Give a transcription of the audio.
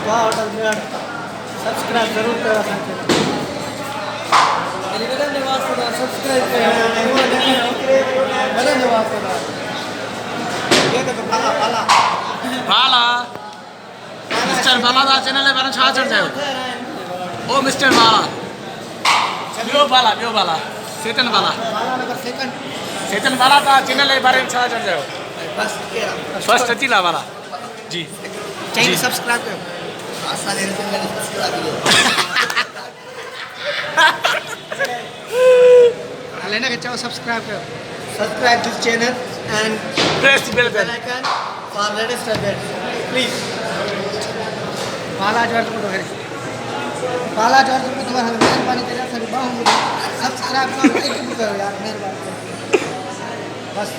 वाह होटल में सब्सक्राइब जरूर करा सकते धन्यवाद सब्सक्राइब करें धन्यवाद ये देखो पाला पाला बाला मिस्टर बाला दा चैनल है बारे छा चढ़ जाओ ओ मिस्टर बाला बियो बाला सेतन बाला सेतन बाला दा चैनल है बारे छा चढ़ जाओ बस फर्स्ट अतीला वाला जी चैनल सब्सक्राइब करो आशा ले चैनल सब्सक्राइब करो लेना के चाहो सब्सक्राइब करो subscribe this channel and press bell icon for latest updates please Bala George को बाला जॉर्ज को तुम्हारा मेहरबानी करें सभी बाहों सब्सक्राइब करो यार मेहरबानी बस